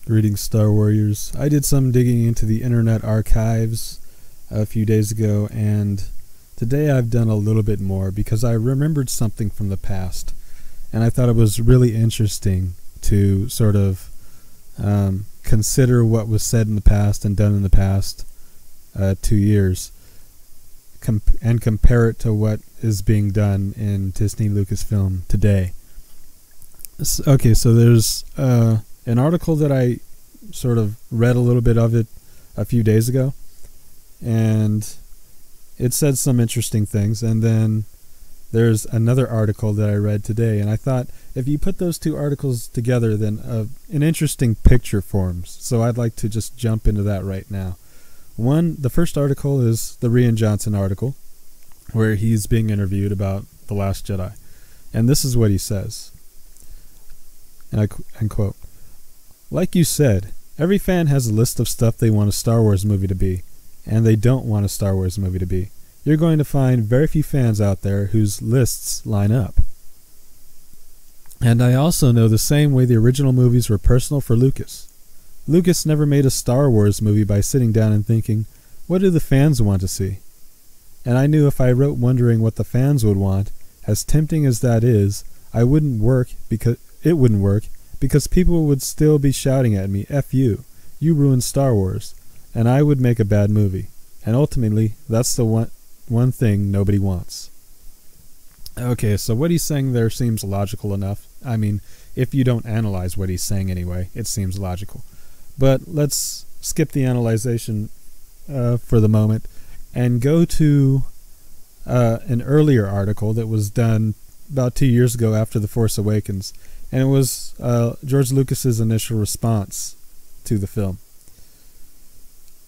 Greetings, Star Warriors. I did some digging into the Internet Archives a few days ago, and today I've done a little bit more because I remembered something from the past, and I thought it was really interesting to sort of consider what was said in the past and done in the past 2 years and compare it to what is being done in Disney Lucasfilm today. Okay, so there's an article that I sort of read a little bit of it a few days ago, and it said some interesting things, and then there's another article that I read today, and I thought if you put those two articles together, then an interesting picture forms. So I'd like to just jump into that right now. The first article is the Rian Johnson article, where he's being interviewed about The Last Jedi, and this is what he says, and I quote, "Like you said, every fan has a list of stuff they want a Star Wars movie to be, and they don't want a Star Wars movie to be. You're going to find very few fans out there whose lists line up. And I also know the same way the original movies were personal for Lucas. Lucas never made a Star Wars movie by sitting down and thinking, what do the fans want to see? And I knew if I wrote wondering what the fans would want, as tempting as that is, it wouldn't work because people would still be shouting at me, F you ruined Star Wars, and I would make a bad movie. And ultimately, that's the one thing nobody wants." Okay, so what he's saying there seems logical enough. I mean, if you don't analyze what he's saying anyway, it seems logical. But let's skip the analyzation for the moment and go to an earlier article that was done about 2 years ago after The Force Awakens. And it was George Lucas's initial response to the film.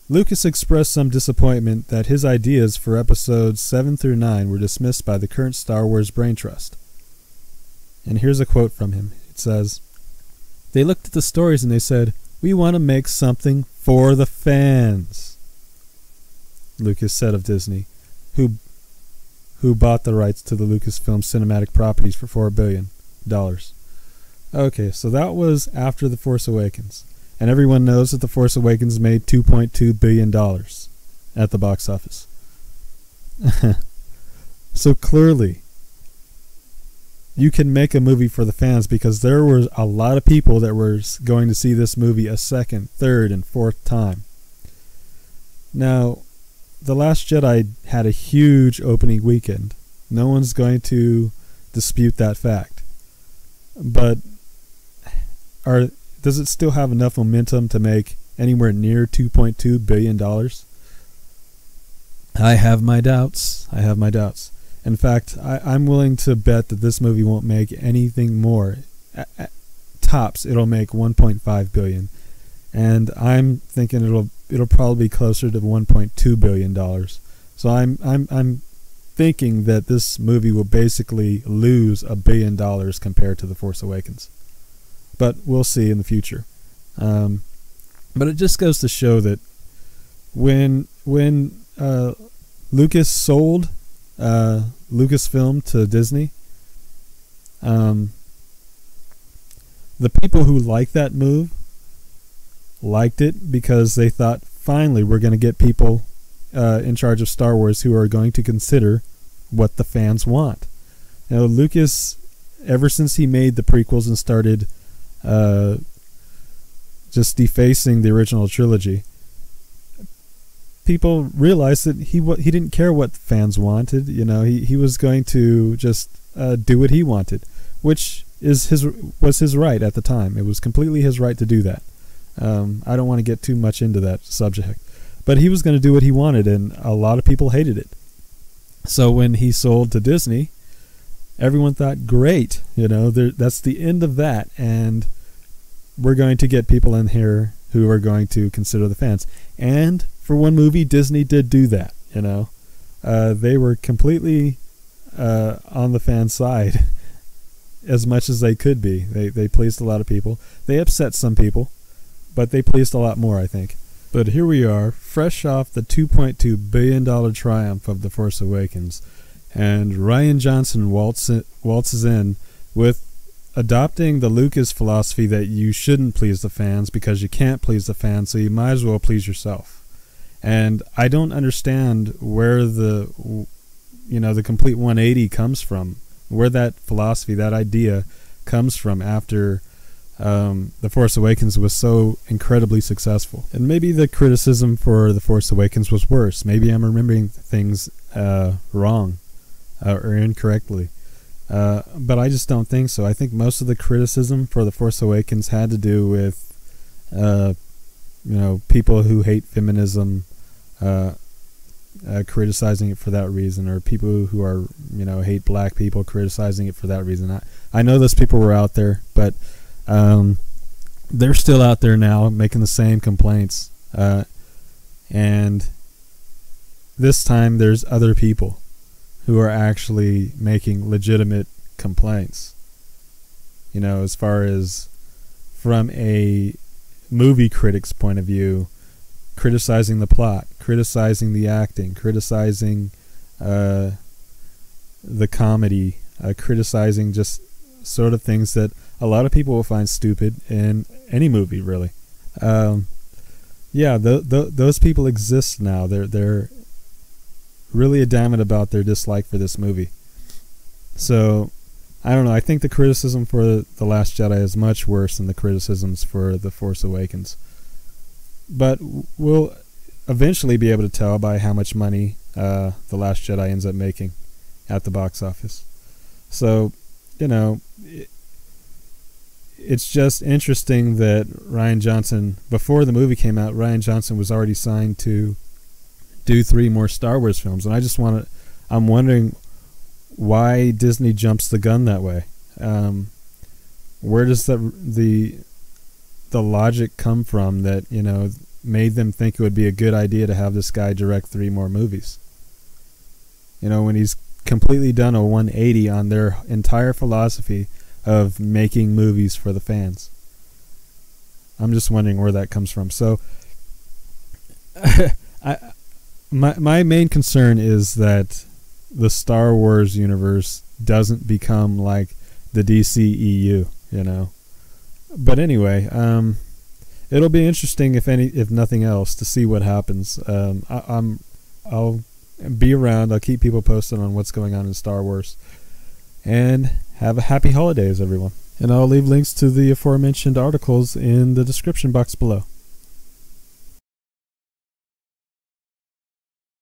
Lucas expressed some disappointment that his ideas for episodes 7 through 9 were dismissed by the current Star Wars brain trust. And here's a quote from him. It says, "They looked at the stories and they said, we want to make something for the fans," Lucas said of Disney, who bought the rights to the Lucasfilm cinematic properties for $4 billion. Okay, so that was after The Force Awakens. And everyone knows that The Force Awakens made $2.2 billion at the box office. So clearly, you can make a movie for the fans because there were a lot of people that were going to see this movie a second, third, and fourth time. Now, The Last Jedi had a huge opening weekend. No one's going to dispute that fact. But does it still have enough momentum to make anywhere near $2.2 billion? I have my doubts. In fact, I'm willing to bet that this movie won't make anything more. At tops, it'll make $1.5 billion. And I'm thinking it'll probably be closer to $1.2 billion. So I'm thinking that this movie will basically lose $1 billion compared to The Force Awakens. But we'll see in the future. But it just goes to show that when Lucas sold Lucasfilm to Disney, the people who liked that move liked it because they thought, finally, we're going to get people in charge of Star Wars who are going to consider what the fans want. You know, Lucas, ever since he made the prequels and started just defacing the original trilogy, people realized that he didn't care what fans wanted. You know, he was going to just do what he wanted, which was his right at the time. It was completely his right to do that. I don't want to get too much into that subject, but he was going to do what he wanted, and a lot of people hated it. So when he sold to Disney, everyone thought, great, that's the end of that, and we're going to get people in here who are going to consider the fans. And for one movie, Disney did do that. They were completely on the fan side as much as they could be. They pleased a lot of people. They upset some people, but they pleased a lot more, I think. But here we are, fresh off the $2.2 billion triumph of The Force Awakens, and Rian Johnson waltzes in with adopting the Lucas philosophy that you shouldn't please the fans because you can't please the fans, so you might as well please yourself. And I don't understand where the complete 180 comes from, where that philosophy, that idea comes from after The Force Awakens was so incredibly successful. And maybe the criticism for The Force Awakens was worse. Maybe I'm remembering things wrong or incorrectly. But I just don't think so. I think most of the criticism for The Force Awakens had to do with people who hate feminism criticizing it for that reason, or people who are hate black people criticizing it for that reason. I know those people were out there, but they're still out there now making the same complaints, and this time there's other people who are actually making legitimate complaints, as far as from a movie critic's point of view, criticizing the plot, criticizing the acting, criticizing the comedy, criticizing just sort of things that a lot of people will find stupid in any movie, really. Those people exist now. They're really adamant about their dislike for this movie. So, I don't know. I think the criticism for The Last Jedi is much worse than the criticisms for The Force Awakens. But we'll eventually be able to tell by how much money The Last Jedi ends up making at the box office. So, it's just interesting that Rian Johnson, before the movie came out, Rian Johnson was already signed to do 3 more Star Wars films, and I'm wondering why Disney jumps the gun that way. Where does the logic come from that made them think it would be a good idea to have this guy direct 3 more movies? When he's completely done a 180 on their entire philosophy of making movies for the fans. I'm just wondering where that comes from. So, my main concern is that the Star Wars universe doesn't become like the DCEU, But anyway, it'll be interesting if nothing else to see what happens. I'll be around. I'll keep people posted on what's going on in Star Wars. And have a happy holidays, everyone. And I'll leave links to the aforementioned articles in the description box below.